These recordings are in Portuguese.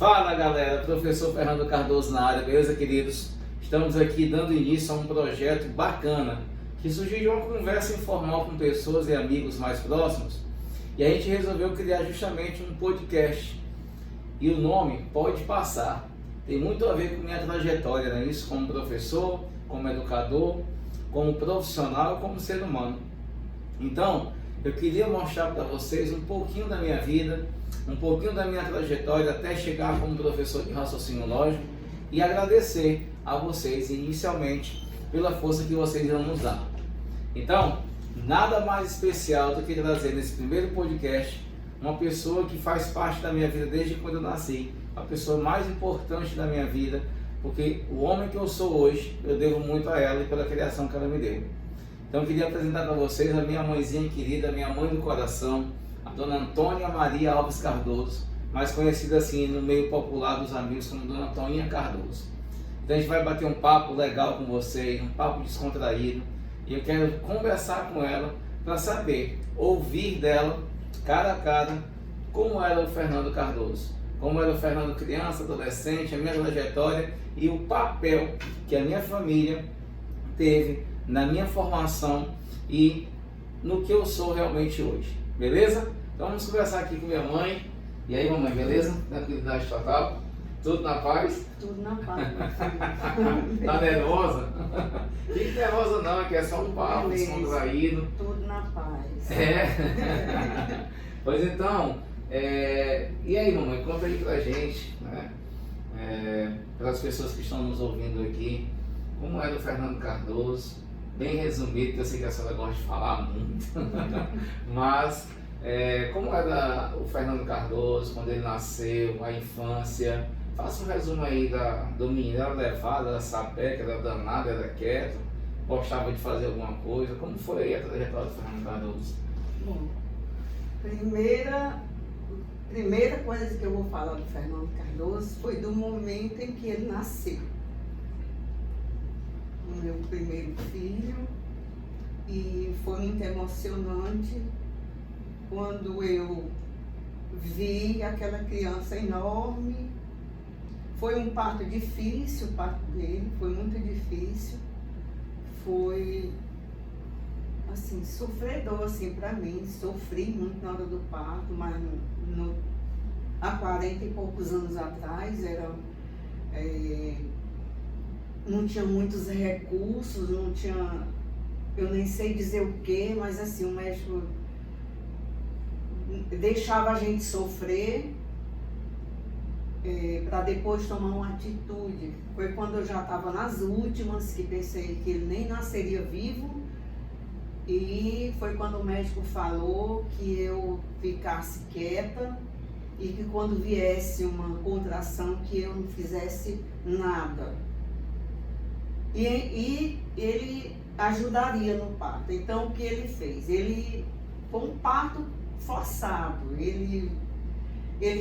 Fala galera, professor Fernando Cardoso na área, beleza queridos? Estamos aqui dando início a um projeto bacana que surgiu de uma conversa informal com pessoas e amigos mais próximos e a gente resolveu criar justamente um podcast e o nome Pode Passar. Tem muito a ver com minha trajetória, né? Isso como professor, como educador, como profissional, como ser humano. Então, eu queria mostrar para vocês um pouquinho da minha vida, um pouquinho da minha trajetória até chegar como professor de raciocínio lógico e agradecer a vocês inicialmente pela força que vocês vão nos dar. Então, nada mais especial do que trazer nesse primeiro podcast uma pessoa que faz parte da minha vida desde quando eu nasci, a pessoa mais importante da minha vida, porque o homem que eu sou hoje, eu devo muito a ela e pela criação que ela me deu. Então eu queria apresentar para vocês a minha mãezinha querida, a minha mãe do coração, a dona Antônia Maria Alves Cardoso, mais conhecida assim no meio popular dos amigos como dona Toninha Cardoso. Então a gente vai bater um papo legal com vocês, um papo descontraído, e eu quero conversar com ela para saber, ouvir dela, cara a cara, como era o Fernando Cardoso, como era o Fernando criança, adolescente, a minha trajetória e o papel que a minha família teve na minha formação e no que eu sou realmente hoje, beleza? Então vamos conversar aqui com minha mãe. E aí, mamãe, beleza? Tranquilidade total? Tudo na paz? Tudo na paz, meu filho. Tá nervosa? Fique nervosa não, aqui é só um papo descontraído. Tudo na paz. É. Pois então, e aí, mamãe, conta aí pra gente, né? Para as pessoas que estão nos ouvindo aqui, como era o Fernando Cardoso, bem resumido, que eu sei que a senhora gosta de falar muito, mas como era o Fernando Cardoso, quando ele nasceu, a infância, faça um resumo aí do menino. Era levado, era sapeca, era danado, era quieto, gostava de fazer alguma coisa. Como foi a trajetória do Fernando Cardoso? Bom, primeira coisa que eu vou falar do Fernando Cardoso foi do momento em que ele nasceu. O meu primeiro filho, e foi muito emocionante quando eu vi aquela criança enorme. Foi um parto difícil, o parto dele, foi muito difícil, foi assim, sofredor assim para mim, sofri muito na hora do parto, mas há 40 e poucos anos atrás não tinha muitos recursos, não tinha, eu nem sei dizer o que, mas assim, o médico deixava a gente sofrer para depois tomar uma atitude. Foi quando eu já estava nas últimas que pensei que ele nem nasceria vivo, e foi quando o médico falou que eu ficasse quieta e que quando viesse uma contração que eu não fizesse nada. E ele ajudaria no parto. Então o que ele fez? Ele foi um parto forçado. Ele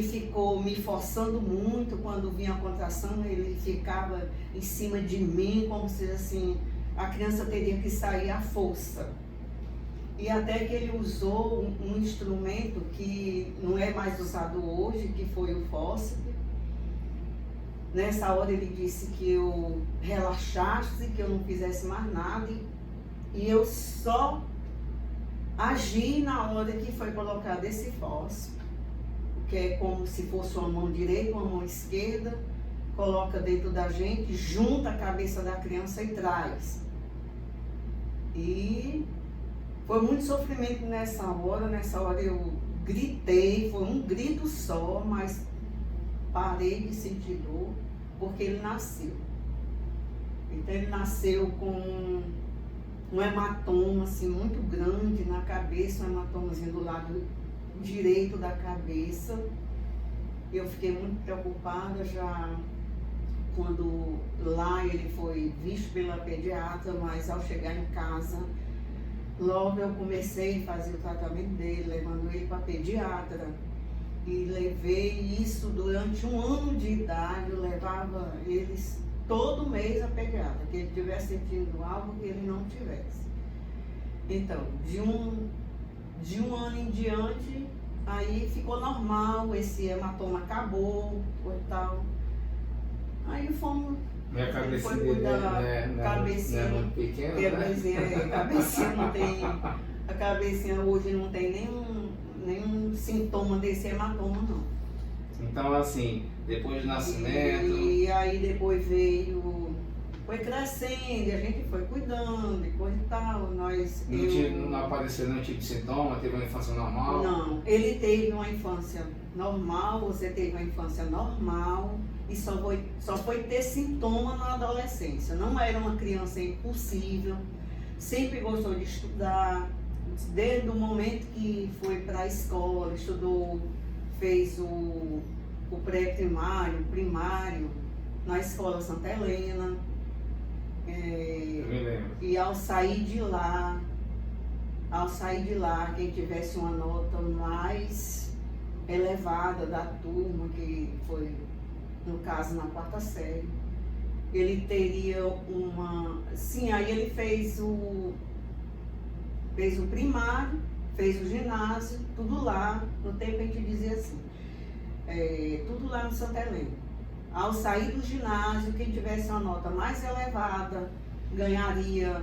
ficou me forçando muito. Quando vinha a contração, ele ficava em cima de mim, como se assim, a criança teria que sair à força. E até que ele usou um instrumento que não é mais usado hoje, que foi o fórceps. Nessa hora ele disse que eu relaxasse, que eu não fizesse mais nada, e eu só agi na hora que foi colocado esse fórceps, que é como se fosse uma mão direita, uma mão esquerda, coloca dentro da gente, junta a cabeça da criança e traz. E foi muito sofrimento nessa hora eu gritei, foi um grito só, mas parei de sentir dor, porque ele nasceu. Então ele nasceu com um hematoma assim, muito grande na cabeça, um hematomazinho do lado direito da cabeça. Eu fiquei muito preocupada já quando lá ele foi visto pela pediatra, mas ao chegar em casa, logo eu comecei a fazer o tratamento dele, levando ele para a pediatra. E levei isso durante 1 ano de idade, eu levava eles todo mês a pediatra, que ele estivesse sentindo algo que ele não tivesse. Então, de um ano em diante, Aí ficou normal, esse hematoma acabou, foi tal. Aí fomos. Minha cabecinha foi dele cuidar, não é muito pequena, né? Cabecinha não tem. A cabecinha hoje não tem nenhum sintoma desse hematoma, não. Então, assim, depois do nascimento. E aí depois foi crescendo, a gente foi cuidando e coisa e tal. Não apareceu nenhum tipo de sintoma, teve uma infância normal? Não, ele teve uma infância normal, você teve uma infância normal e só foi ter sintoma na adolescência. Não era uma criança impossível, sempre gostou de estudar, desde o momento que foi para a escola, estudou, fez o pré-primário, primário, na escola Santa Helena. Eu me lembro. E ao sair de lá, quem tivesse uma nota mais elevada da turma, que foi, no caso, na 4ª série, ele teria uma... Sim, aí ele fez o primário, fez o ginásio, tudo lá, no tempo a gente dizia assim, tudo lá no Santa Helena. Ao sair do ginásio, quem tivesse uma nota mais elevada ganharia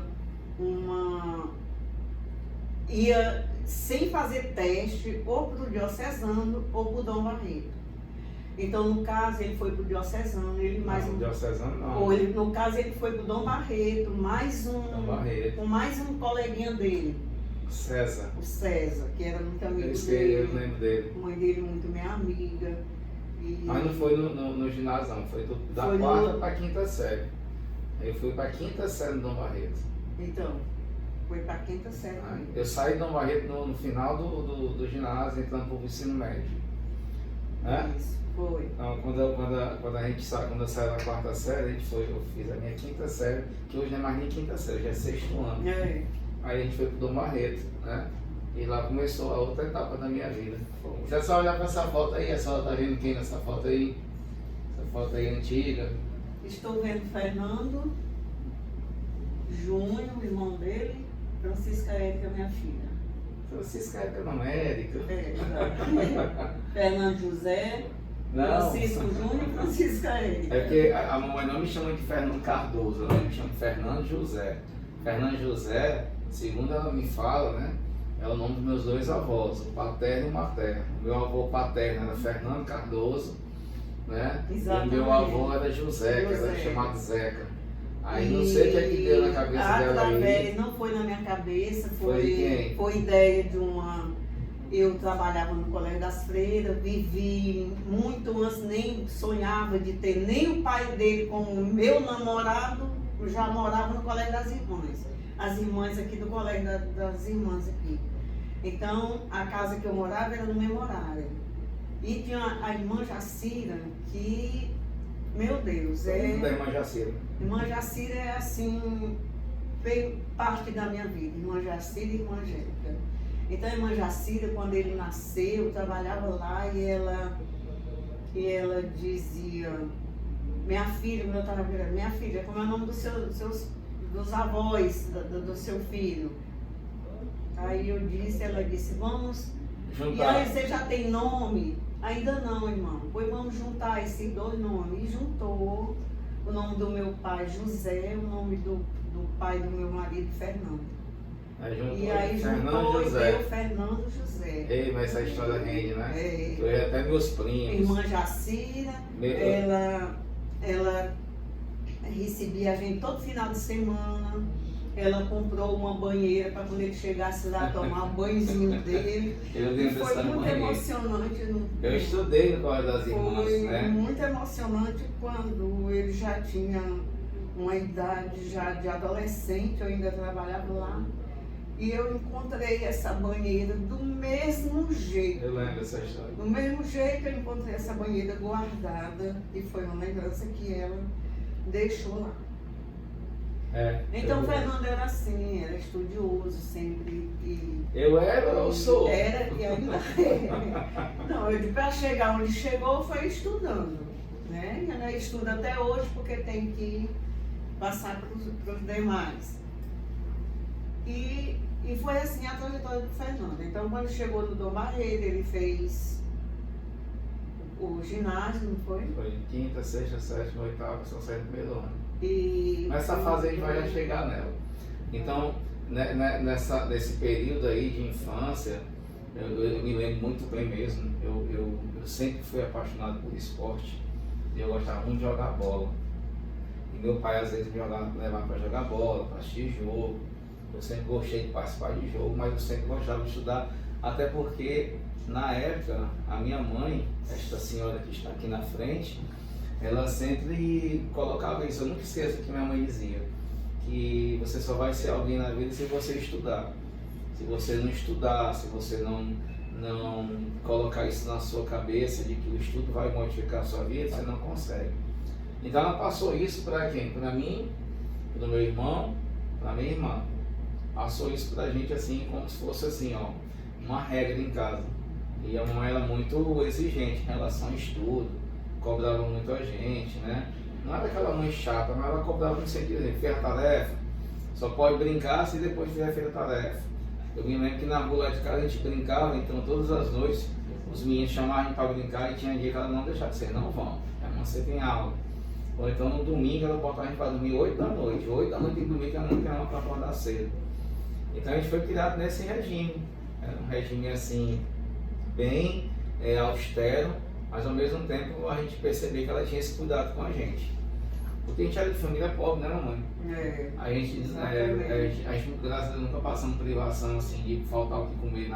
ia sem fazer teste ou para o diocesano ou para o Dom Barreto. Então, no caso, ele foi para o diocesano, diocesano não. Ou no caso, ele foi para o Dom Barreto, com mais um coleguinha dele. César. O César, que era muito amigo dele. Eu lembro dele. Mãe dele muito minha amiga. Mas não foi no ginásio, não. Foi da 4ª para a 5ª série. Eu fui para a 5ª série do Dom Barreto. Então, foi para a 5ª série. Eu saí do Dom Barreto no final do ginásio, entrando para o ensino médio. Né? Isso, foi. Então, quando eu saí da 4ª série, eu fiz a minha 5ª série, que hoje não é mais nem 5ª série, já é 6º ano. Aí a gente foi para o Dom Barreto, né? E lá começou a outra etapa da minha vida. Se é só olhar para essa foto aí, a senhora está vendo quem nessa foto aí? Essa foto aí é antiga. Estou vendo Fernando, Júnior, o irmão dele, Francisca Érica, minha filha. Francisca Érica não é Érica. Fernando José, Francisco Júnior e Francisca Érica. É porque a mamãe não me chama de Fernando Cardoso, ela me chama de Fernando José. Fernando José, segundo ela me fala, né? É o nome dos meus 2 avós, o paterno e o materno. O meu avô paterno era Fernando Cardoso, né? Exatamente. E o meu avô era José, que era chamado Zeca. Aí não sei o que é que deu na cabeça dela aí. Não foi na minha cabeça, Foi quem? Foi ideia de uma... Eu trabalhava no Colégio das Freiras, vivi muito antes, nem sonhava de ter nem o pai dele como meu namorado, eu já morava no Colégio das Irmãs. As irmãs aqui do Colégio das Irmãs aqui. Então, a casa que eu morava era no Memorário. E tinha a irmã Jacira, que, meu Deus, da irmã Jacira. Irmã Jacira é assim, veio parte da minha vida, irmã Jacira e irmã Angélica. Então, a irmã Jacira, quando ele nasceu, eu trabalhava lá e ela dizia, minha filha, como é o nome dos avós do seu filho? Aí ela disse, vamos juntar. E aí, você já tem nome? Ainda não, irmão. Pois vamos juntar esses 2 nomes. E juntou o nome do meu pai, José, o nome do pai do meu marido, Fernando. E aí juntou e deu Fernando José. Ei, mas essa história rende, né? Eu ia até meus primos. Irmã Jacira, ela recebia a gente todo final de semana. Ela comprou uma banheira para quando ele chegasse lá tomar um banhozinho dele. E foi muito emocionante. Eu estudei no Colégio das Irmãs, né? Foi muito emocionante quando ele já tinha uma idade já de adolescente, eu ainda trabalhava lá. E eu encontrei essa banheira do mesmo jeito. Eu lembro dessa história. Do mesmo jeito eu encontrei essa banheira guardada e foi uma lembrança que ela deixou lá. Então o Fernando era assim, era estudioso sempre. Eu sou? Era e ainda é. Não, para chegar onde chegou foi estudando. Né? E ela estuda até hoje porque tem que passar para os demais. E E foi assim a trajetória do Fernando. Então, quando chegou no Dom Barreto, ele fez o ginásio, não foi? Foi quinta, sexta, sétima, oitava, só saiu no primeiro ano. E Nessa fase a gente vai chegar nela. Então, nesse período aí de infância, eu me lembro muito bem mesmo. Eu sempre fui apaixonado por esporte. Eu gostava muito de jogar bola. E meu pai às vezes me levava para jogar bola, para assistir jogo. Eu sempre gostei de participar de jogo, mas eu sempre gostava de estudar. Até porque, na época, a minha mãe, esta senhora que está aqui na frente, ela sempre colocava isso. Eu nunca esqueço o que minha mãe dizia, que você só vai ser alguém na vida se você estudar. Se você não estudar, se você não colocar isso na sua cabeça de que o estudo vai modificar a sua vida, você não consegue. Então ela passou isso para quem? Para mim, para o meu irmão, para minha irmã. Passou isso pra gente assim, como se fosse assim, ó, uma regra em casa. E a mamãe era muito exigente em relação ao estudo, cobrava muito a gente, né? Não era aquela mãe chata, mas ela cobrava no sentido de fez a tarefa, só pode brincar se depois tiver feito a tarefa. Eu me lembro que na rua lá de casa a gente brincava, então todas as noites os meninos chamavam a gente para brincar e tinha dia que ela não deixava, vocês não vão, amanhã você tem aula. Ou então no domingo ela botava a gente para dormir 8 da noite, 8 da noite tem domingo que ela não quer para acordar cedo. Então a gente foi criado nesse regime, era um regime assim, bem austero, mas ao mesmo tempo a gente percebeu que ela tinha esse cuidado com a gente. Porque a gente era de família pobre, né, mamãe? A gente, graças a Deus, nunca passamos privação assim, de faltar o que comer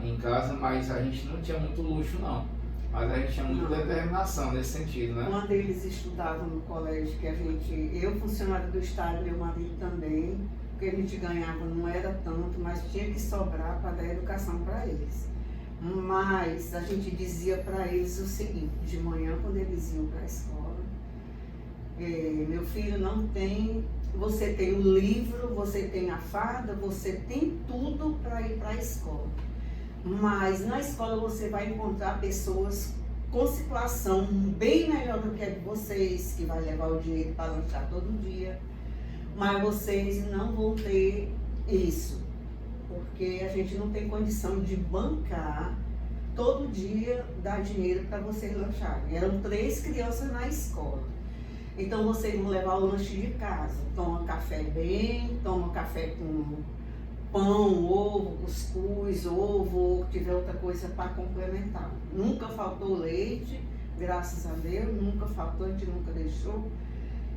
em casa, mas a gente não tinha muito luxo não. Mas a gente tinha muita determinação nesse sentido, né? Quando eles estudavam no colégio, que eu funcionário do Estado, meu marido também, o que a gente ganhava não era tanto, mas tinha que sobrar para dar educação para eles. Mas a gente dizia para eles o seguinte, de manhã quando eles iam para a escola, meu filho não tem, você tem o livro, você tem a farda, você tem tudo para ir para a escola. Mas na escola você vai encontrar pessoas com situação bem melhor do que a de vocês, que vai levar o dinheiro para lanchar todo dia. Mas vocês não vão ter isso, porque a gente não tem condição de bancar todo dia, dar dinheiro para vocês lancharem. Eram 3 crianças na escola. Então vocês vão levar o lanche de casa. Toma café bem, toma café com pão, ovo, cuscuz, ovo, ou tiver outra coisa para complementar. Nunca faltou leite, graças a Deus, nunca faltou, a gente nunca deixou.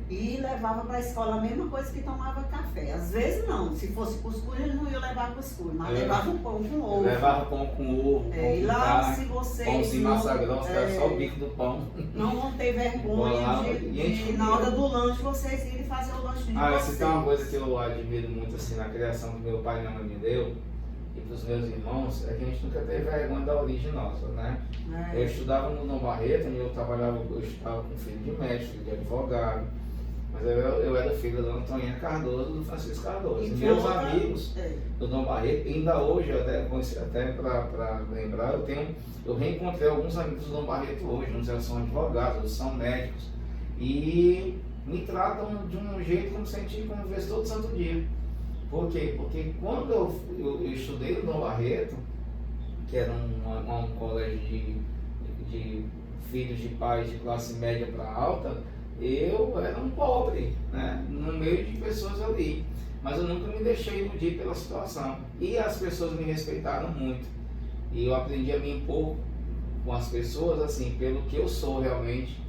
E levava para a escola a mesma coisa que tomava café. Às vezes não, se fosse cuscuz, ele não ia levar cuscuz, mas levava o pão com ovo. Levava pão com ovo, pão e com lá, carne, se vocês pãozinho massa grossa, era só o bico do pão. Não vão ter vergonha de na hora do lanche, vocês irem fazer o lanche de vocês. Isso é uma coisa que eu admiro muito assim, na criação que meu pai e minha mãe me deu, e para os meus irmãos, é que a gente nunca teve vergonha da origem nossa, né? Eu estudava no Dom Barreto, eu estudava com filho de médico, filho de advogado. Mas eu era filho da Antoninha Cardoso, do Francisco Cardoso. E meus amigos do Dom Barreto, ainda hoje, até para lembrar, eu reencontrei alguns amigos do Dom Barreto hoje, uns são advogados, outros são médicos, e me tratam de um jeito como se a gente convivesse todo santo dia. Por quê? Porque quando eu estudei no Dom Barreto, que era um colégio de filhos de pais de classe média para alta, eu era um pobre, né, no meio de pessoas ali, mas eu nunca me deixei iludir pela situação e as pessoas me respeitaram muito e eu aprendi a me impor com as pessoas assim, pelo que eu sou realmente,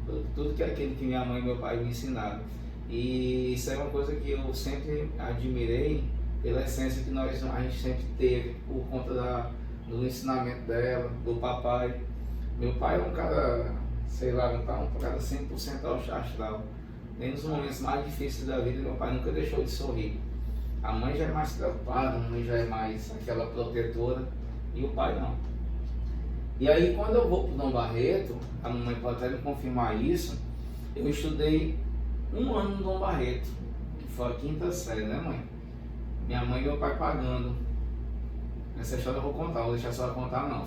por tudo que aquilo que minha mãe e meu pai me ensinaram. E isso é uma coisa que eu sempre admirei pela essência que a gente sempre teve por conta do ensinamento dela, do papai. Meu pai é um cara, sei lá, um cara 100% astral. Nem nos momentos mais difíceis da vida, meu pai nunca deixou de sorrir. A mãe já é mais preocupada, a mãe já é mais aquela protetora, e o pai não. E aí, quando eu vou para o Dom Barreto, a mamãe pode até me confirmar isso, eu estudei 1 ano no Dom Barreto, que foi a 5ª série, né, mãe? Minha mãe e meu pai pagando. Essa história eu vou contar, não vou deixar só contar não.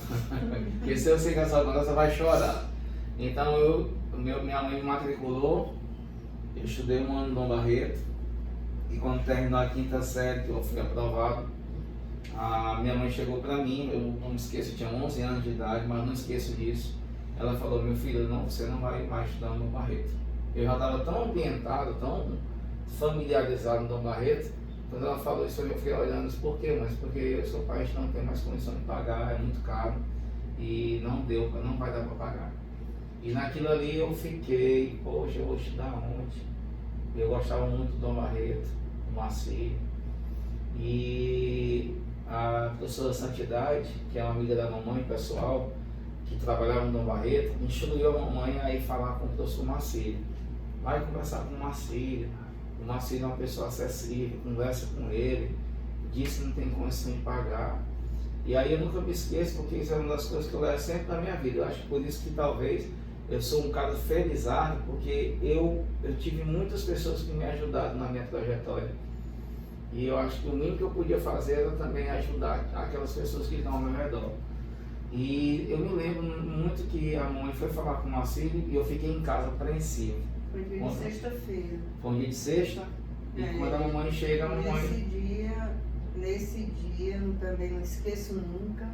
Porque se eu sei que a sua conta, você vai chorar. Então minha mãe me matriculou, eu estudei 1 ano no Dom Barreto, E quando terminou a quinta série, que eu fui aprovado, a minha mãe chegou para mim, eu não me esqueço, eu tinha 11 anos de idade, mas não esqueço disso. Ela falou: meu filho, não, você não vai mais estudar no Dom Barreto. Eu já estava tão ambientado, tão familiarizado no Dom Barreto. Quando ela falou isso, eu fiquei olhando, disse: por quê, mas porque eu sou pai, a gente não tem mais condição de pagar, é muito caro e não vai dar para pagar. E naquilo ali eu fiquei: poxa, eu vou estudar onde? Eu gostava muito do Dom Barreto, do Marcílio. E a professora Santidade, que é uma amiga da mamãe pessoal, que trabalhava no Dom Barreto, instruiu a mamãe a ir falar com o professor Marcílio. Vai conversar com o Marcílio. O Marcílio é uma pessoa acessível, conversa com ele, diz que não tem condição de pagar. E aí eu nunca me esqueço, porque isso é uma das coisas que eu levo sempre na minha vida. Eu acho que por isso que talvez eu sou um cara felizardo, porque eu tive muitas pessoas que me ajudaram na minha trajetória. E eu acho que o mínimo que eu podia fazer era também ajudar aquelas pessoas que estão ao meu redor. E eu me lembro muito que a mãe foi falar com o Marcílio e eu fiquei em casa apreensivo. Foi dia de sexta-feira. Foi um dia de sexta, e quando a mamãe chega, a mamãe... Nesse dia, também não esqueço nunca,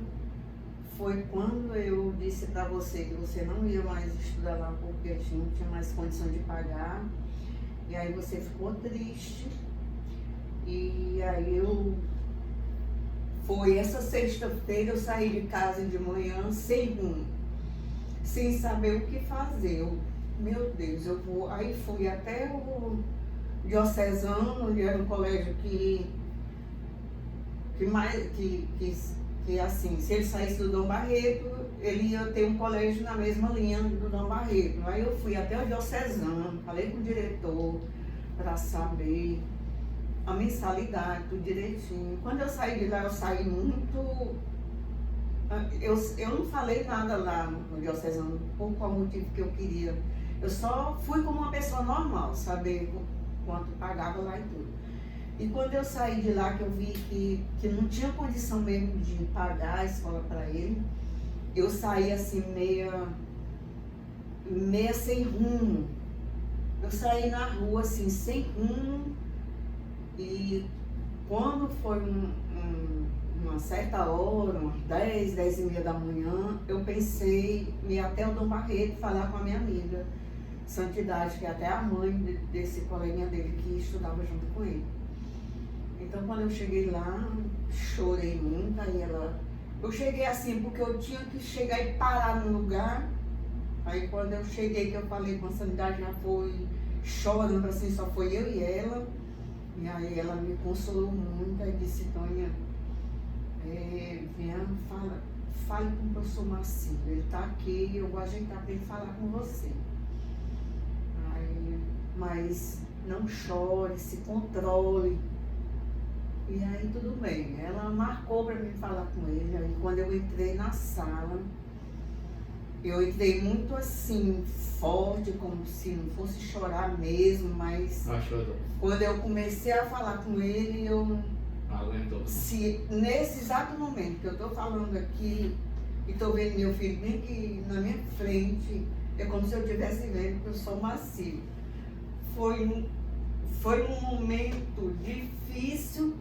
foi quando eu disse para você que você não ia mais estudar lá porque a gente não tinha mais condição de pagar. E aí você ficou triste. E aí foi essa sexta-feira, eu saí de casa de manhã sem rumo, sem saber o que fazer. Meu Deus, eu vou. Aí fui até o Diocesano, que era um colégio que assim, se ele saísse do Dom Barreto, ele ia ter um colégio na mesma linha do Dom Barreto. Aí eu fui até o Diocesano, falei com o diretor para saber a mensalidade, tudo direitinho. Quando eu saí de lá, eu saí muito... Eu não falei nada lá no Diocesano, por qual motivo que eu queria. Eu só fui como uma pessoa normal, saber quanto pagava lá e tudo. E quando eu saí de lá, que eu vi que não tinha condição mesmo de pagar a escola para ele, eu saí assim, meia sem rumo. Eu saí na rua assim, sem rumo. E quando foi uma certa hora, umas 10h30 da manhã, eu pensei em ir até o Dom Barreto falar com a minha amiga Santidade, que é até a mãe desse coleguinha dele que estudava junto com ele. Então quando eu cheguei lá, chorei muito, eu cheguei assim, porque eu tinha que chegar e parar no lugar. Aí quando eu cheguei, que eu falei com a Santidade, já foi chorando assim, só foi eu e ela. E aí ela me consolou muito, aí disse: Tônia, venha, fale com o professor Marcílio, ele está aqui, eu vou ajeitar para ele falar com você. Aí, mas não chore, se controle. E aí tudo bem, ela marcou para mim falar com ele. Aí quando eu entrei na sala, eu entrei muito assim, forte, como se não fosse chorar mesmo, mas quando eu comecei a falar com ele, eu aguentou. Se nesse exato momento que eu estou falando aqui, e estou vendo meu filho bem aqui na minha frente, é como se eu estivesse vendo que eu sou Marcílio. Foi um momento difícil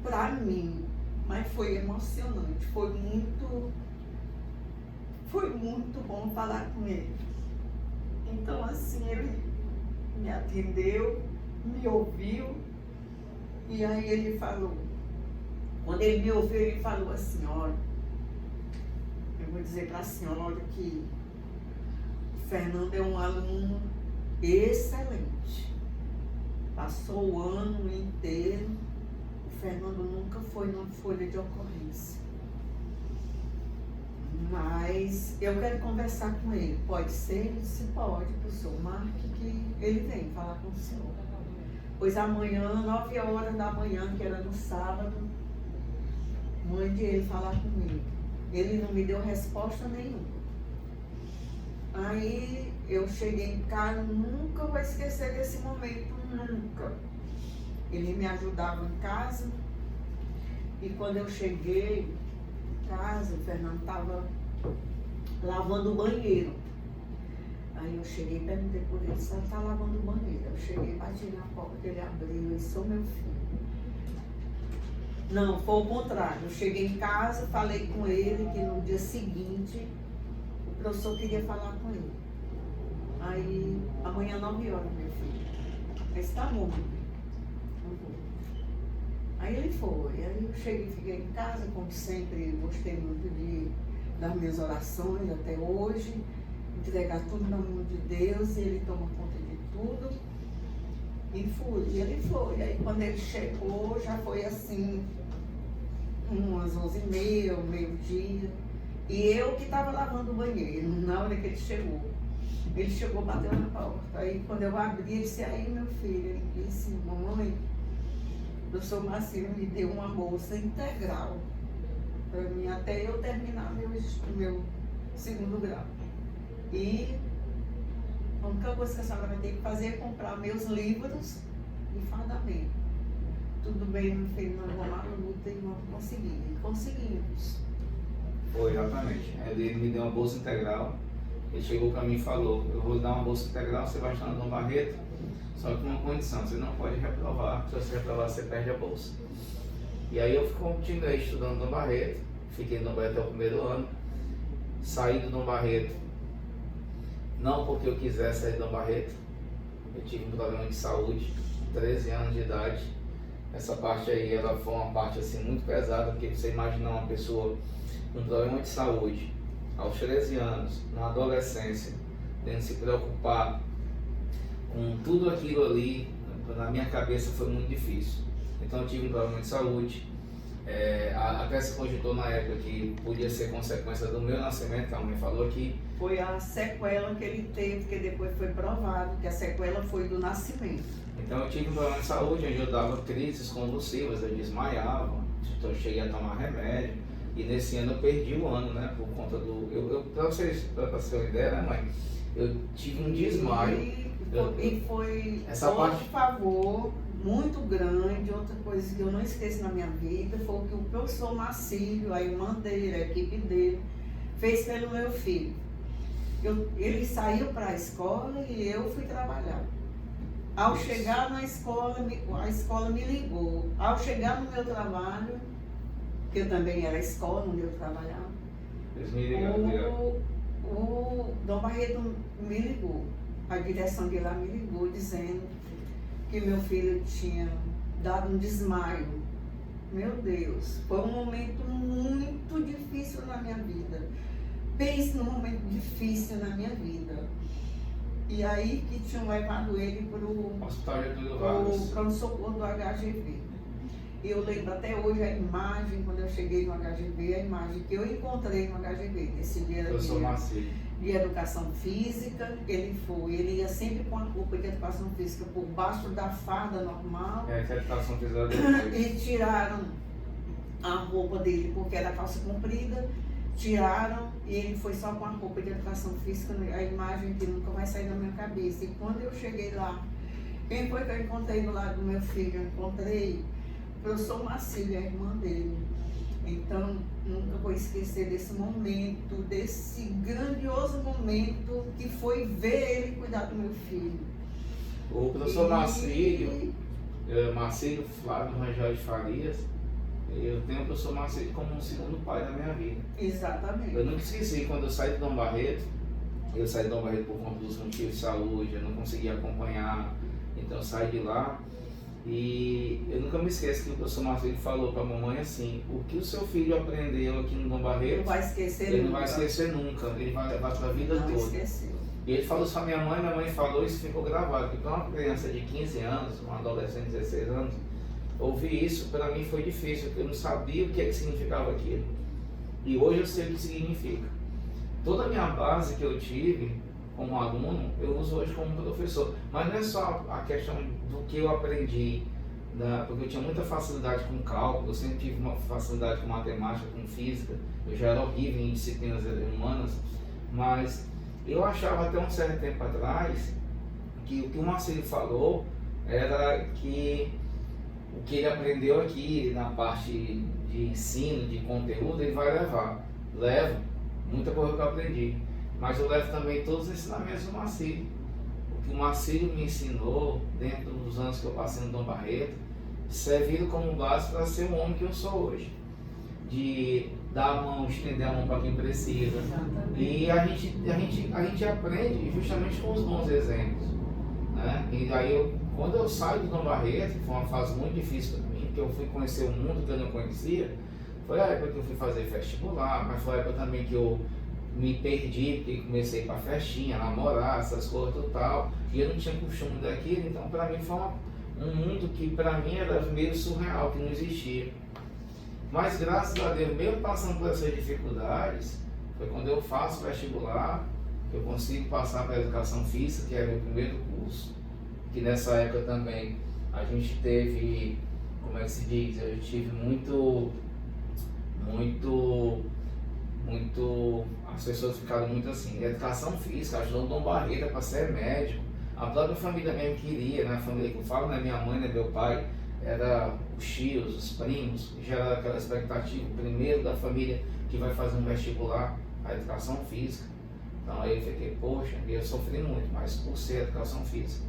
para mim, mas foi emocionante, foi muito bom falar com ele. Então assim, ele me atendeu, me ouviu, e aí ele falou, quando ele me ouviu, ele falou assim: olha, eu vou dizer para a senhora que o Fernando é um aluno excelente, passou o ano inteiro, o Fernando nunca foi numa folha de ocorrência. Mas eu quero conversar com ele. Pode ser? Ele disse: pode, professor. Marque que ele vem falar com o senhor. Pois amanhã, 9h da manhã, que era no sábado, mande ele falar comigo. Ele não me deu resposta nenhuma. Aí eu cheguei em casa, nunca vou esquecer desse momento, nunca. Ele me ajudava em casa. E quando eu cheguei casa, o Fernando estava lavando o banheiro. Aí eu cheguei e perguntei por ele se ele está lavando o banheiro. Eu cheguei, bati na porta, ele abriu e sou meu filho. Não, foi o contrário. Eu cheguei em casa, falei com ele que no dia seguinte o professor queria falar com ele. Aí, amanhã 9 horas, meu filho. Aí está bom, meu filho. Eu vou. Aí ele foi. Aí eu cheguei, fiquei em casa, como sempre, gostei muito das minhas orações até hoje. Entregar tudo na mão de Deus e ele toma conta de tudo. E fui, e ele foi. Aí quando ele chegou, já foi assim, umas 11h30, meio-dia. E eu que estava lavando o banheiro, na hora que ele chegou. Ele chegou, bateu na porta. Aí quando eu abri, ele disse, aí meu filho, ele disse, mamãe, o professor Marcelo me deu uma bolsa integral para mim, até eu terminar meu segundo grau. E a única coisa que a senhora vai ter que fazer é comprar meus livros e fardamento. Tudo bem, meu filho, nós vamos à luta e vamos conseguir. E conseguimos. Foi, exatamente. Ele me deu uma bolsa integral. Ele chegou para mim e falou, eu vou dar uma bolsa integral, você vai estar no Dom Barreto, só que com uma condição, você não pode reprovar, se você reprovar você perde a bolsa. E aí eu continuei estudando no Dom Barreto, fiquei no Dom Barreto até o primeiro ano, saí do Dom Barreto, não porque eu quisesse sair do Dom Barreto, eu tive um problema de saúde, 13 anos de idade. Essa parte aí, ela foi uma parte assim muito pesada, porque você imaginar uma pessoa com um problema de saúde, aos 13 anos, na adolescência, tendo que se preocupar com tudo aquilo ali, na minha cabeça foi muito difícil. Então eu tive um problema de saúde, até se cogitou na época que podia ser consequência do meu nascimento, a mãe falou aqui. Foi a sequela que ele teve, que depois foi provado, que a sequela foi do nascimento. Então eu tive um problema de saúde, onde eu dava crises convulsivas, eu desmaiava, então eu cheguei a tomar remédio. E nesse ano eu perdi o ano, né, por conta do... Para vocês terem uma ideia, né, mãe? Eu tive um desmaio. E foi essa outro parte... favor muito grande, outra coisa que eu não esqueço na minha vida, foi o que o professor Marcílio, a irmã dele, a equipe dele, fez pelo meu filho. Ele saiu para a escola e eu fui trabalhar. Ao chegar na escola, a escola me ligou. Ao chegar no meu trabalho, que eu também era escola onde eu trabalhava, o Dom Barreto me ligou, a direção de lá me ligou dizendo que meu filho tinha dado um desmaio. Meu Deus, foi um momento muito difícil na minha vida. Pense num momento difícil na minha vida. E aí que tinham levado ele para o pronto-socorro do HGV. Eu lembro até hoje a imagem, quando eu cheguei no HGV, a imagem que eu encontrei no HGV, nesse dia de educação física, ele ia sempre com a roupa de educação física por baixo da farda normal. Educação física e tiraram a roupa dele, porque era calça comprida, tiraram e ele foi só com a roupa de educação física, a imagem que nunca vai sair da minha cabeça. E quando eu cheguei lá, quem foi que eu encontrei do lado do meu filho? Eu encontrei o professor Marcílio, a irmã dele. Então, nunca vou esquecer desse momento, desse grandioso momento que foi ver ele cuidar do meu filho. O professor Marcílio Flávio Rangel de Farias, eu tenho o professor Marcílio como um segundo pai da minha vida. Exatamente. Eu nunca esqueci, quando eu saí do Dom Barreto, eu saí do Dom Barreto por conta dos motivos de saúde, eu não conseguia acompanhar, então eu saí de lá. E eu nunca me esqueço que o professor Marcílio falou para a mamãe assim, o que o seu filho aprendeu aqui no Dom Barreto, não vai esquecer ele nunca. Não vai esquecer nunca, ele vai levar para a vida não toda. Esqueceu. E ele falou isso para minha mãe falou, isso ficou gravado, porque para uma criança de 15 anos, uma adolescente de 16 anos, ouvir isso para mim foi difícil, porque eu não sabia o que significava aquilo. E hoje eu sei o que significa. Toda a minha base que eu tive como aluno, eu uso hoje como professor. Mas não é só a questão do que eu aprendi, porque eu tinha muita facilidade com cálculo, eu sempre tive uma facilidade com matemática, com física, eu já era horrível em disciplinas humanas, mas eu achava até um certo tempo atrás que o que o Marcílio falou era que o que ele aprendeu aqui na parte de ensino, de conteúdo, ele vai levar. Leva muita coisa que eu aprendi. mas eu levo também todos os ensinamentos do Marcílio. O que o Marcílio me ensinou, dentro dos anos que eu passei no Dom Barreto, serviram como base para ser o homem que eu sou hoje. De dar a mão, estender a mão para quem precisa. Exatamente. E a gente aprende justamente com os bons exemplos, né? E aí, quando eu saio do Dom Barreto, foi uma fase muito difícil para mim, porque eu fui conhecer um mundo que eu não conhecia. Foi a época que eu fui fazer vestibular, mas foi a época também que eu me perdi, porque comecei para festinha, namorar, essas coisas e tal, e eu não tinha costume daquilo, então para mim foi um mundo que para mim era meio surreal, que não existia. Mas graças a Deus, mesmo passando por essas dificuldades, foi quando eu faço vestibular, que eu consigo passar para a educação física, que era o meu primeiro curso, que nessa época também a gente teve, como é que se diz, eu tive muito, as pessoas ficaram muito assim, educação física, ajudou o Dom Barreto para ser médico, a própria família mesmo queria, né? A família que eu falo, né? Minha mãe, né? Meu pai, era os tios, os primos, geraram aquela expectativa, o primeiro da família que vai fazer um vestibular, a educação física. Então aí eu fiquei, poxa, eu sofri muito, mas por ser educação física.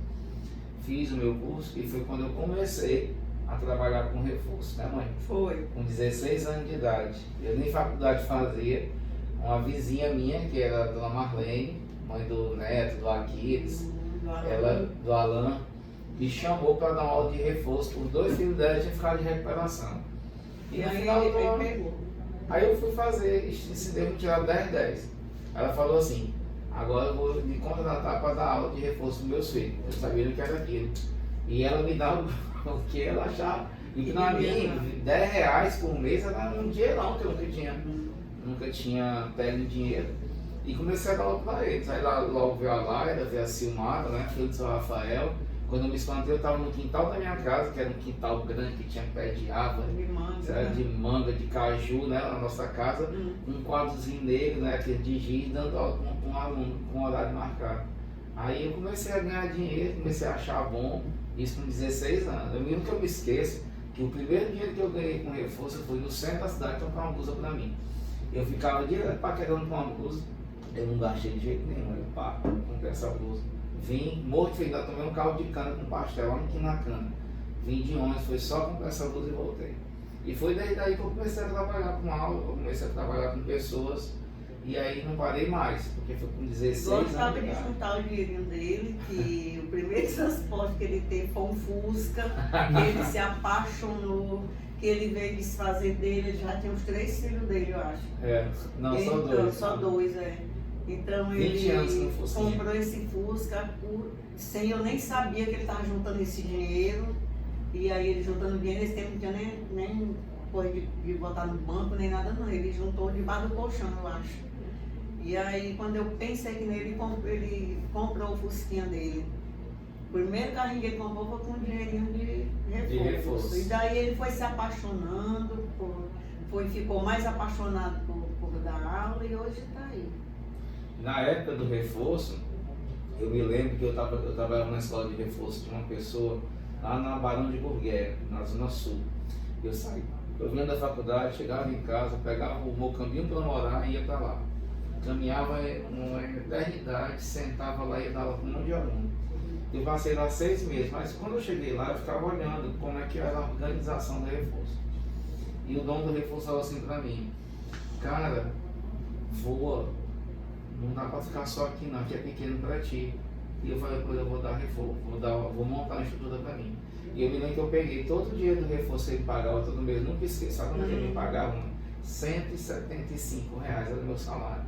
Fiz o meu curso e foi quando eu comecei a trabalhar com reforço, né, mãe? Foi. Com 16 anos de idade. Eu nem faculdade fazia, uma vizinha minha, que era a dona Marlene, mãe do Neto, do Aquiles, ela, do Alan, me chamou para dar uma aula de reforço, os dois filhos dela tinham ficado de recuperação. E no final do ano, aí eu fui fazer, ensinei a tirar 10. Ela falou assim, agora eu vou me contratar para dar aula de reforço para meus filhos. Eu sabia o que era aquilo. E ela me dava o que ela achava. E para mim, R$10 por mês era um dinheirão que eu nunca tinha pego dinheiro. E comecei a dar aula para eles. Aí lá, logo veio a Laira, veio a Silmara, né, filho do seu Rafael. Quando eu me espantei, eu estava no quintal da minha casa, que era um quintal grande que tinha pé de árvore, de manga, de caju, né, na nossa casa, um quadrozinho negro, né, aquele de giz, dando aula para um aluno com horário marcado. Aí eu comecei a ganhar dinheiro, comecei a achar bom, isso com 16 anos. Eu mesmo que eu me esqueço, que o primeiro dinheiro que eu ganhei com reforço, eu fui no centro da cidade comprar uma blusa para mim. Eu ficava direto paquerando com uma blusa, eu não gastei de jeito nenhum, eu pá, comprei essa blusa. Vim morto feito, ainda tomei um caldo de cana com pastel lá aqui na cana. Vim de ônibus, foi só comprar essa blusa e voltei. E foi daí que eu comecei a trabalhar com aula, eu comecei a trabalhar com pessoas. E aí não parei mais, porque foi com 16 anos. Gostava de juntar o dinheirinho dele, que o primeiro transporte que ele teve foi um Fusca, que ele se apaixonou, que ele veio desfazer dele, ele já tinha uns 3 filhos dele, eu acho. Não, só então, 2. Só 2, Então ele comprou esse Fusca sem eu nem sabia que ele estava juntando esse dinheiro. E aí ele juntando dinheiro, esse tempo não tinha nem coisa de botar no banco, nem nada não. Ele juntou debaixo do colchão, eu acho. E aí quando eu pensei que nele, ele comprou o Fusquinha dele. O primeiro carrinho que ele comprou foi com um dinheirinho de reforço. E daí ele foi se apaixonando, ficou mais apaixonado por dar aula e hoje está aí. Na época do reforço, eu me lembro que eu trabalhava na escola de reforço de uma pessoa lá na Barão de Burguera, na Zona Sul. Eu vinha da faculdade, chegava em casa, pegava o meu caminho para morar e ia para lá. Caminhava uma eternidade, sentava lá e ia dar aula com um monte de aluno. Eu passei lá 6 meses, mas quando eu cheguei lá, eu ficava olhando como é que era a organização do reforço. E o dono do reforço falou assim para mim, cara, voa. Não dá para ficar só aqui não, que é pequeno para ti. E eu falei, pois eu vou dar reforço, vou montar uma estrutura para mim. E eu me lembro que eu peguei todo o dinheiro do reforço que ele pagava todo mês, nunca esqueço, sabe quando ele me pagava? R$175 era o meu salário.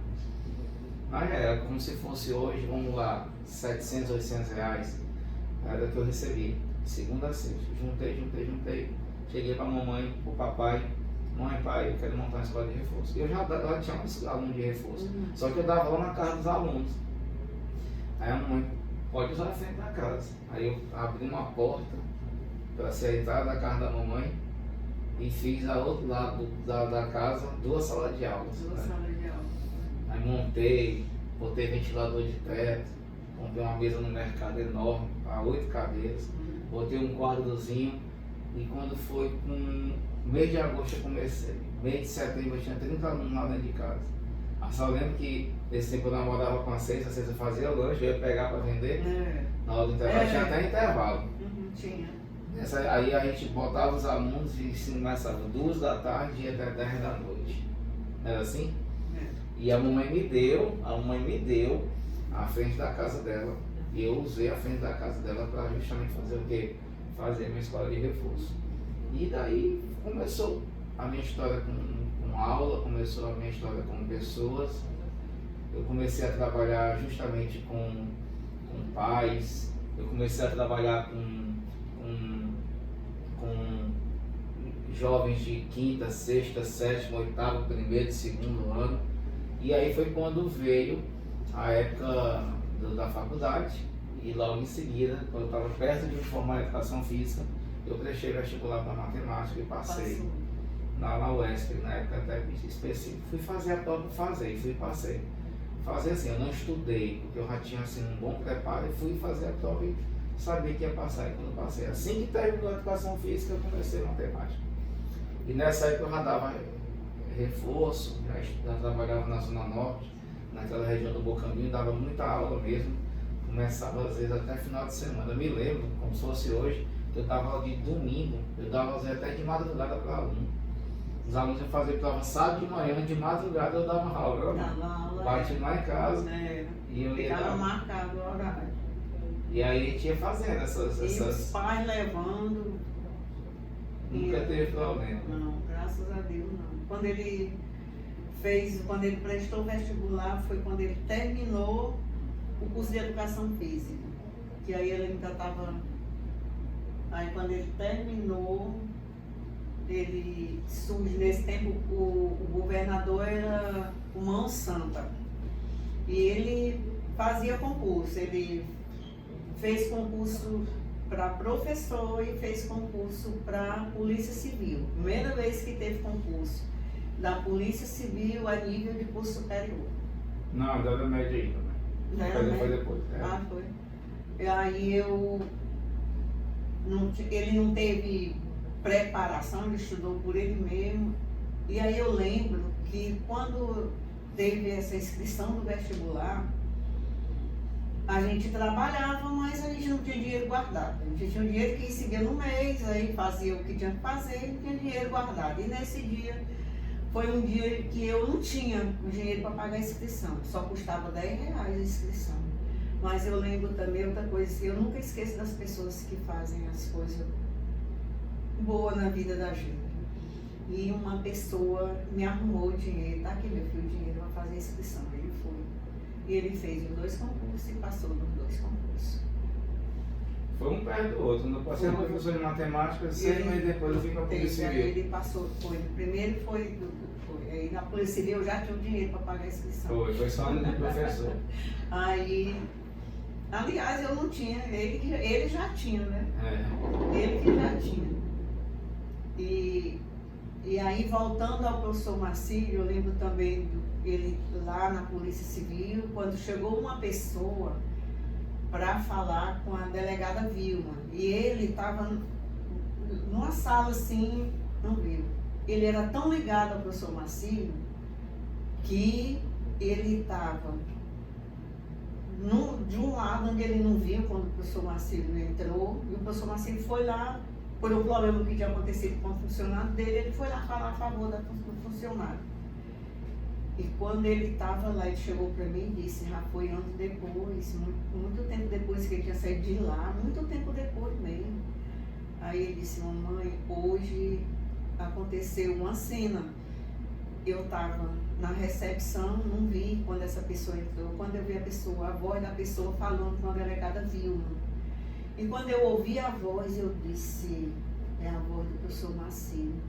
Mas era como se fosse hoje, vamos lá, R$700, R$800 era que eu recebi, segunda a sexta. Juntei. Cheguei para a mamãe, para o papai. Mãe, pai, eu quero montar uma escola de reforço. Eu já tinha um aluno de reforço, só que eu dava lá na casa dos alunos. Aí a mãe, pode usar a frente da casa. Aí eu abri uma porta para ser a entrada da casa da mamãe e fiz ao outro lado da casa 2 salas de aulas. Salas de aula. Aí montei, botei ventilador de teto, comprei uma mesa no mercado enorme, para 8 cadeiras, botei um quadrozinho e quando foi com mês de agosto eu comecei. Mês de setembro eu tinha 30 alunos lá dentro de casa. Só lembro que nesse tempo eu namorava com a César fazia lanche, eu ia pegar para vender. Na hora do intervalo, tinha até intervalo. Tinha. Aí a gente botava os alunos e começava 2 da tarde e até 10 da noite. Não era assim? E a mamãe me deu a frente da casa dela. E eu usei a frente da casa dela para justamente fazer o quê? Fazer a minha escola de reforço. E daí começou a minha história com aula, começou a minha história com pessoas. Eu comecei a trabalhar justamente com pais, eu comecei a trabalhar com jovens de 5ª, 6ª, 7ª, 8º, 1º, 2º ano. E aí foi quando veio a época da faculdade e logo em seguida, quando eu estava perto de me formar em educação física, eu prestei vestibular para matemática e passei na UESP, na época até específico. Fui fazer a prova, passei. Fazer assim, eu não estudei, porque eu já tinha assim, um bom preparo e fui fazer a prova e sabia que ia passar. E quando eu passei, assim que terminou a educação física, eu comecei matemática. E nessa época eu já dava reforço, já trabalhava na Zona Norte, naquela região do Bocambinho, dava muita aula mesmo. Começava às vezes até final de semana. Eu me lembro, como se fosse hoje, que eu dava aula de domingo, eu dava até de madrugada para aluno. Os alunos iam fazer prova sábado de manhã, de madrugada eu dava aula. Bati lá em casa. E eu ia ficava marcado o horário. E aí a gente ia fazendo essas. E os pais levando. Nunca teve problema. Não, graças a Deus não. Quando ele prestou o vestibular, foi quando ele terminou o curso de educação física. Que aí ele ainda estava. Aí quando ele terminou, ele surge nesse tempo, o governador era o Mão Santa. E ele fazia concurso, ele fez concurso para professor e fez concurso para Polícia Civil. Primeira vez que teve concurso da Polícia Civil a nível de curso superior. Não, da média aí também. Foi depois. Foi. E aí ele não teve preparação, ele estudou por ele mesmo. E aí eu lembro que quando teve essa inscrição do vestibular, a gente trabalhava, mas a gente não tinha dinheiro guardado. A gente tinha um dinheiro que seguia no mês, aí fazia o que tinha que fazer e tinha dinheiro guardado. E nesse dia, foi um dia que eu não tinha o dinheiro para pagar a inscrição, só custava R$10 a inscrição. Mas eu lembro também outra coisa, eu nunca esqueço das pessoas que fazem as coisas boas na vida da gente. E uma pessoa me arrumou o dinheiro, tá aqui meu filho, o dinheiro para fazer a inscrição. Ele foi. E ele fez os 2 concursos e passou nos 2 concursos. Foi um perto do outro. Quando eu passei no professor de matemática, 6 meses depois eu vim para a Polícia Civil. Ele passou, primeiro foi. Aí na Polícia Civil eu já tinha o dinheiro para pagar a inscrição. Foi só no professor. Aí, aliás, eu não tinha, ele já tinha, né? Ele que já tinha. E aí, voltando ao professor Marcílio, eu lembro também ele lá na Polícia Civil, quando chegou uma pessoa para falar com a delegada Vilma. E ele estava numa sala assim, não viu. Ele era tão ligado ao professor Marcílio que ele estava de um lado onde ele não viu quando o professor Marcílio entrou, e o professor Marcílio foi lá, por um problema que tinha acontecido com o funcionário dele, ele foi lá falar a favor do funcionário. E quando ele estava lá, ele chegou para mim e disse, já foi anos depois, muito tempo depois que ele tinha saído de lá, muito tempo depois mesmo. Aí ele disse, mamãe, hoje aconteceu uma cena. Eu estava na recepção, não vi quando essa pessoa entrou. Quando eu vi a voz da pessoa falando com a delegada Vilma. E quando eu ouvi a voz, eu disse, é a voz do professor Marcílio.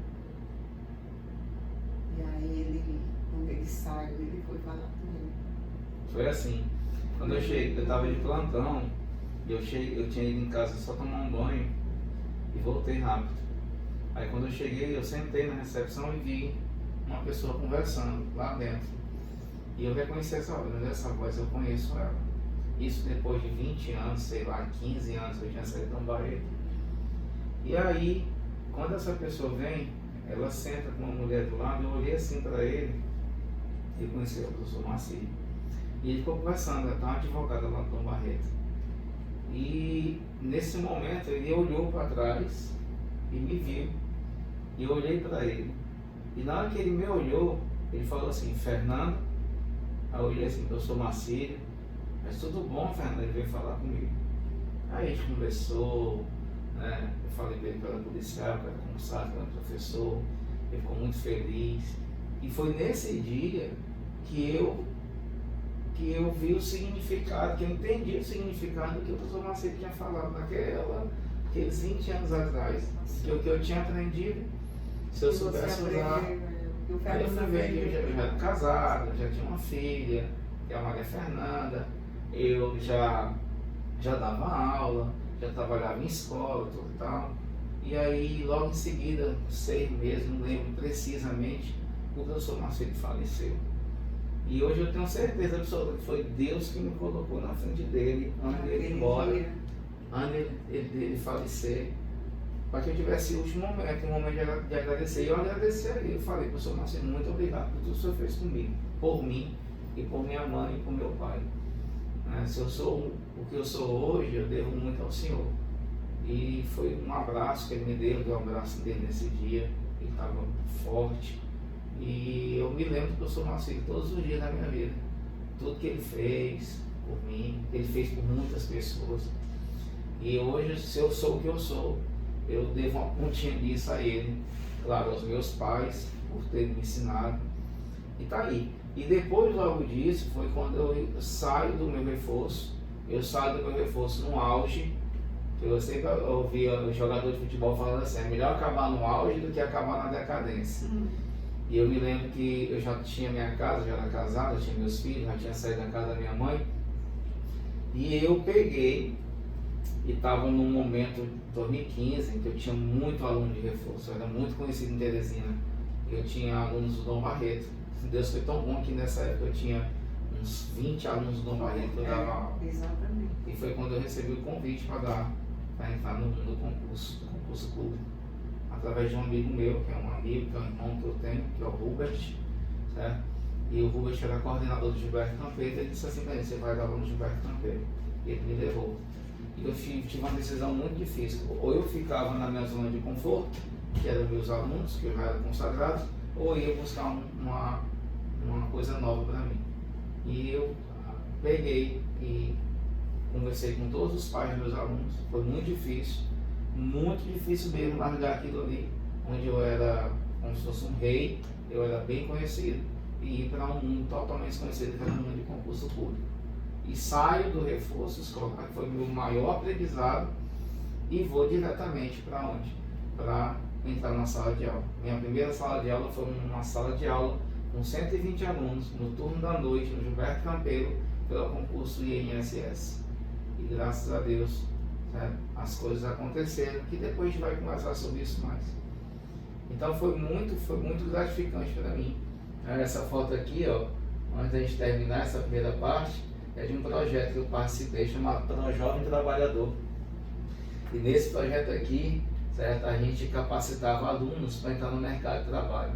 E aí quando ele saiu, ele foi falar comigo. Foi assim. Quando eu cheguei, eu estava de plantão, eu tinha ido em casa só tomar um banho e voltei rápido. Aí quando eu cheguei, eu sentei na recepção e vi uma pessoa conversando lá dentro. E eu reconheci essa voz, eu conheço ela. Isso depois de 20 anos, sei lá, 15 anos que eu tinha saído de Barreto. E aí, quando essa pessoa vem, ela senta com uma mulher do lado, eu olhei assim para ele ele conheceu o professor Marcílio. E ele ficou conversando, ele estava advogado lá no Dom Barreto. E nesse momento ele olhou para trás e me viu. E eu olhei para ele. E na hora que ele me olhou, ele falou assim, Fernando. Aí eu olhei assim, professor Marcílio. Mas tudo bom, Fernando? Ele veio falar comigo. Aí a gente conversou, né? Eu falei para ele que eu era policial, que eu era comissário, que eu era professor. Ele ficou muito feliz. E foi nesse dia que eu vi o significado, que eu entendi o significado do que o professor Marcílio tinha falado naqueles 20 anos atrás. Que o que eu tinha aprendido, se eu soubesse usar. Aí eu fui ver que eu já era casado, já tinha uma filha, que é a Maria Fernanda, eu já dava aula, já trabalhava em escola, tudo e tal. E aí, logo em seguida, 6 meses, não lembro precisamente, o professor Marcílio faleceu. E hoje eu tenho certeza absoluta que foi Deus que me colocou na frente dele, antes dele ir embora, antes dele falecer, para que eu tivesse o último momento, um momento de agradecer. E eu agradeci a ele, eu falei, professor Marcílio, muito obrigado por tudo que o senhor fez comigo, por mim, e por minha mãe e por meu pai. Se eu sou o que eu sou hoje, eu devo muito ao senhor. E foi um abraço que ele me deu, eu dei um abraço dele nesse dia, ele estava forte. E eu me lembro do professor Marcílio todos os dias da minha vida. Tudo que ele fez por mim, ele fez por muitas pessoas. E hoje, se eu sou o que eu sou, eu devo uma pontinha disso a ele. Claro, aos meus pais, por terem me ensinado. E tá aí. E depois logo disso, foi quando eu saio do meu reforço. Eu saio do meu reforço no auge. Eu sempre ouvia o jogador de futebol falando assim, é melhor acabar no auge do que acabar na decadência. E eu me lembro que eu já tinha minha casa, já era casado, já tinha meus filhos, já tinha saído da casa da minha mãe. E eu peguei e estava num momento, 2015, em que eu tinha muito aluno de reforço. Eu era muito conhecido em Teresina. Eu tinha alunos do Dom Barreto. Deus foi tão bom que nessa época eu tinha uns 20 alunos do Dom Barreto que eu dava aula. Exatamente. E foi quando eu recebi o convite para entrar no concurso público. Através de um amigo meu, que é um amigo, que é um irmão que eu tenho, que é o Rubert, certo? E o Rubert era coordenador do Gilberto Campeiro, ele disse assim para ele, você vai dar aula no Gilberto Campeiro. E ele me levou. E eu tive uma decisão muito difícil. Ou eu ficava na minha zona de conforto, que eram meus alunos, que eu já era consagrado, ou eu ia buscar uma coisa nova para mim. E eu peguei e conversei com todos os pais dos meus alunos. Foi muito difícil mesmo largar aquilo ali, onde eu era como se fosse um rei, eu era bem conhecido, e ir para um mundo totalmente desconhecido, que era um mundo de concurso público. E saio do reforço escolar, que foi o meu maior aprendizado, e vou diretamente para onde? Para entrar na sala de aula. Minha primeira sala de aula foi uma sala de aula com 120 alunos, no turno da noite, no Gilberto Campeiro, pelo concurso INSS. E graças a Deus, certo? As coisas aconteceram, que depois a gente vai conversar sobre isso mais. Então foi muito gratificante para mim. Essa foto aqui, ó, antes da gente terminar essa primeira parte, é de um projeto que eu participei chamado Jovem Trabalhador. E nesse projeto aqui, certo, a gente capacitava alunos para entrar no mercado de trabalho.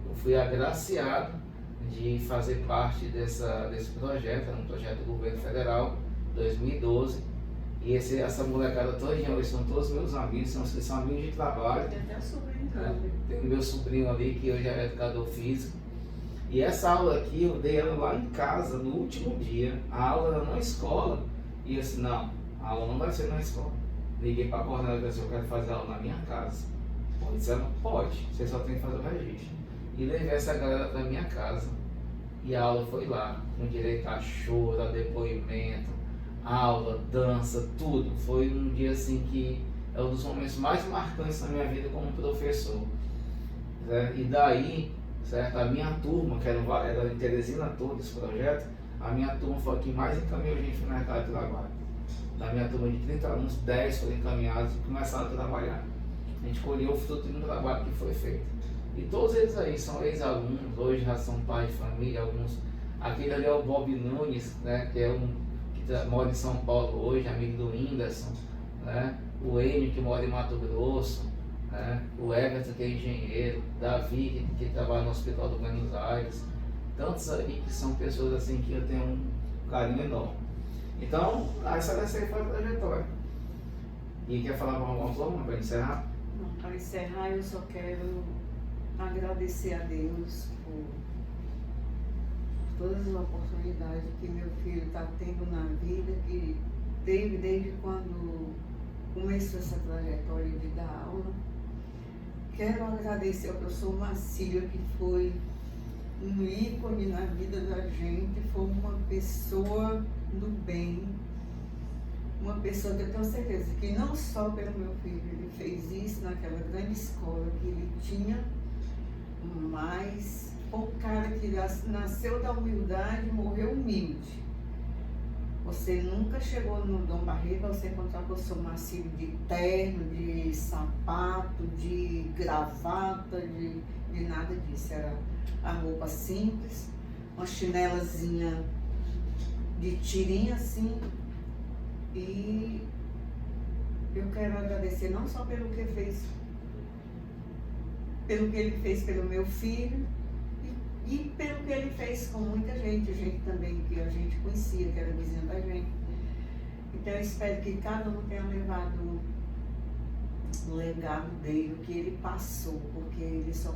Eu fui agraciado de fazer parte desse projeto, era um projeto do governo federal, 2012. E essa molecada todinha, eles são todos meus amigos, são amigos de trabalho. Tem até sobrinho Tem meu sobrinho ali, que hoje é educador físico. E essa aula aqui, eu dei ela lá em casa, no último dia. A aula era na escola. E eu disse, não, a aula não vai ser na escola. Liguei para a coordenadora e disse, eu quero fazer aula na minha casa. Ela disse, pode, você só tem que fazer o registro. E levei essa galera para minha casa. E a aula foi lá, com direito a choro, a depoimento, aula, dança, tudo. Foi um dia assim que é um dos momentos mais marcantes na minha vida como professor. E daí, certo, a minha turma, que era em Teresina toda esse projeto, a minha turma foi a que mais encaminhou a gente no mercado de trabalho. Da minha turma de 30 alunos, 10 foram encaminhados e começaram a trabalhar. A gente colheu o fruto de um trabalho que foi feito. E todos eles aí são ex-alunos, hoje já são pais de família, alguns. Aquele ali é o Bob Nunes, né, que é que mora em São Paulo hoje, amigo do Whindersson, né? O Enio, que mora em Mato Grosso, né? O Everton, que é engenheiro, Davi, que trabalha no Hospital do Buenos Aires. tantos aí que são pessoas assim que eu tenho um carinho enorme. Então, essa foi a trajetória. E quer falar alguma coisa para encerrar? Não, para encerrar eu só quero agradecer a Deus por todas as oportunidades que meu filho está tendo na vida, que teve desde quando começou essa trajetória de dar aula. Quero agradecer ao professor Marcílio, que foi um ícone na vida da gente, foi uma pessoa do bem, uma pessoa que eu tenho certeza que não só pelo meu filho, ele fez isso naquela grande escola que ele tinha, mas foi um cara que nasceu da humildade e morreu humilde. Você nunca chegou no Dom Barreto para você encontrar o professor Marcílio de terno, de sapato, de gravata, de nada disso. Era a roupa simples, uma chinelazinha de tirinha assim. E eu quero agradecer não só pelo que fez, pelo que ele fez pelo meu filho, e pelo que ele fez com muita gente também que a gente conhecia, que era vizinha da gente. Então eu espero que cada um tenha levado o legado dele, o que ele passou, porque ele só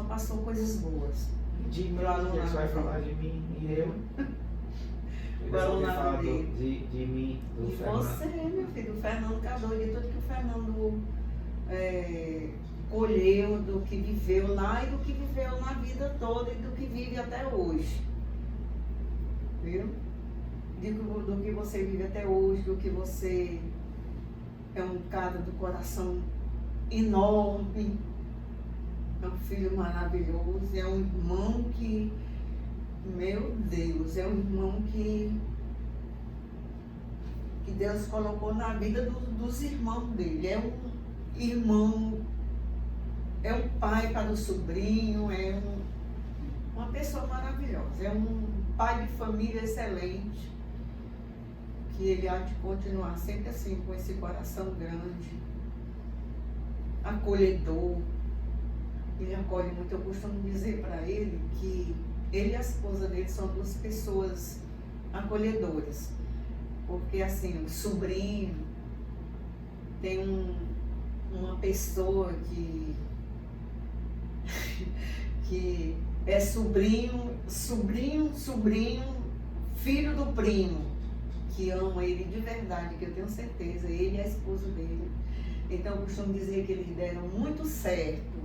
passou coisas boas. De mim, você vai falar de mim e eu. Agora o lado dele. De mim, do e Fernando. você, meu filho, do Fernando Cardoso, de tudo que o Fernando colheu, do que viveu lá e do que viveu na vida toda e do que vive até hoje. Viu? Do que você vive até hoje, do que você é um cara do coração enorme, é um filho maravilhoso, é um irmão que, meu Deus, é um irmão que Deus colocou na vida dos irmãos dele. É um irmão, é um pai para o sobrinho, é uma pessoa maravilhosa, é um pai de família excelente, que ele há de continuar sempre assim, com esse coração grande, acolhedor. Ele acolhe muito. Eu costumo dizer para ele que ele e a esposa dele são duas pessoas acolhedoras, porque assim, o sobrinho tem uma pessoa que é sobrinho, filho do primo, que ama ele de verdade, que eu tenho certeza, ele e a esposa dele. Então eu costumo dizer que eles deram muito certo.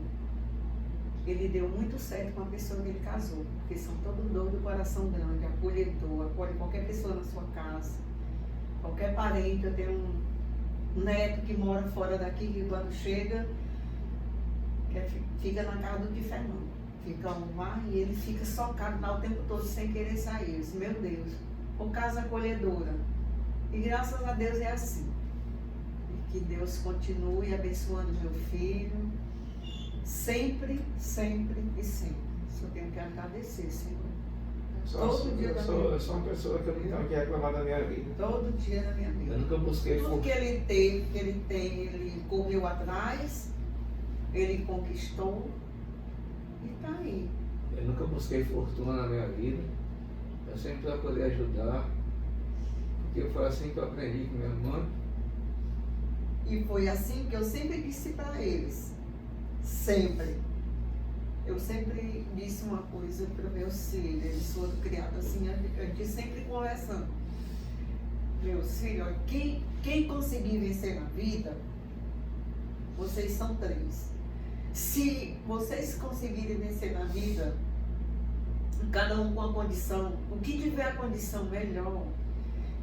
Ele deu muito certo com a pessoa que ele casou, porque são todos dois do coração grande, acolhedor, acolhe qualquer pessoa na sua casa, qualquer parente. Eu tenho um neto que mora fora daqui, que quando chega, fica na casa do Fernando. Fica lá e ele fica socado lá o tempo todo sem querer sair. Eu disse, meu Deus, por casa acolhedora. E graças a Deus é assim. E que Deus continue abençoando meu filho. Sempre, sempre e sempre. Só tenho que agradecer, Senhor. Eu sou uma pessoa que eu não tenho que reclamar da minha vida. Todo dia da minha vida. Eu nunca busquei tudo que ele teve, que ele tem, ele correu atrás, ele conquistou e está aí. Eu nunca busquei fortuna na minha vida. Eu sempre procurei ajudar. Porque foi assim que eu aprendi com minha mãe. E foi assim que eu sempre disse para eles. Sempre. Eu sempre disse uma coisa para meus filhos, eles foram criados assim, a gente sempre conversando. Meus filhos, quem conseguir vencer na vida, vocês são 3. Se vocês conseguirem vencer na vida, cada um com a condição, o que tiver a condição melhor,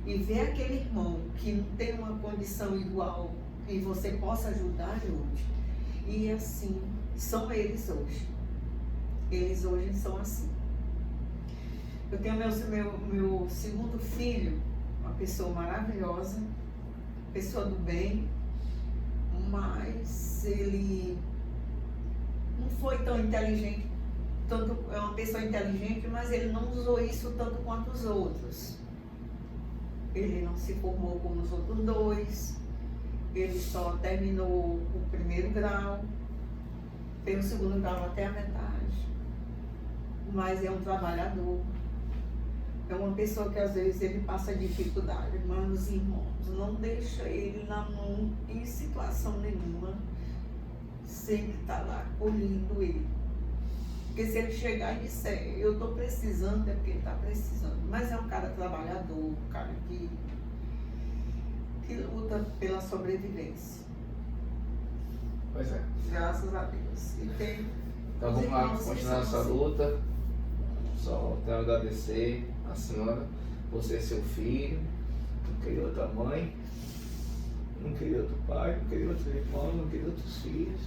e ver aquele irmão que não tem uma condição igual e você possa ajudar, ajude. E assim, são eles hoje. Eles hoje são assim. Eu tenho meu segundo filho, uma pessoa maravilhosa, pessoa do bem, mas ele não foi tão inteligente, é uma pessoa inteligente, mas ele não usou isso tanto quanto os outros. Ele não se formou como os outros 2, ele só terminou o 1º grau. Tem o segundo grau até a metade. Mas é um trabalhador. É uma pessoa que às vezes ele passa dificuldade. Mas, irmãos, não deixa ele na mão em situação nenhuma. Sempre está lá acolhendo ele. Porque se ele chegar e disser, eu estou precisando, é porque ele está precisando. Mas é um cara trabalhador, um cara que luta pela sobrevivência. Pois é. Graças a Deus. E tem Então vamos lá continuar essa luta. Só tenho a agradecer a senhora, você e seu filho. Não queria outra mãe, não queria outro pai, não queria outro irmão, não queria outros filhos.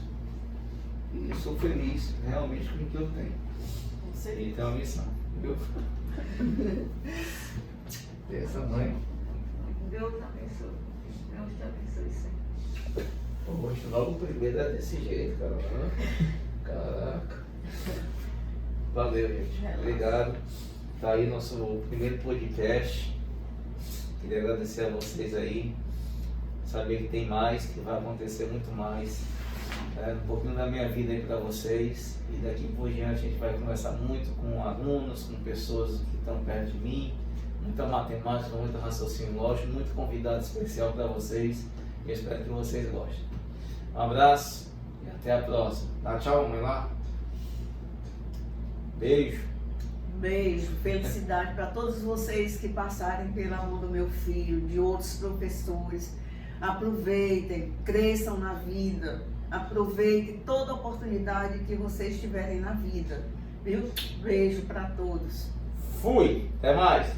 E eu sou feliz realmente com o que eu tenho. E tenho uma missão, viu? Ter essa mãe. Deus abençoe. Deus te abençoe sempre. Poxa, logo o primeiro é desse jeito, cara. Caraca. Valeu, gente. Obrigado. Tá aí nosso primeiro podcast. Queria agradecer a vocês aí. Saber que tem mais, que vai acontecer muito mais. Um pouquinho da minha vida aí para vocês. E daqui por diante a gente vai conversar muito com alunos, com pessoas que estão perto de mim. Muita matemática, muito raciocínio lógico, muito convidado especial para vocês. Eu espero que vocês gostem. Um abraço e até a próxima. Dá tchau, mãe lá. Beijo. Beijo, felicidade para todos vocês que passarem pela mão do meu filho, de outros professores. Aproveitem, cresçam na vida. Aproveitem toda oportunidade que vocês tiverem na vida. Viu? Beijo para todos. Fui. Até mais.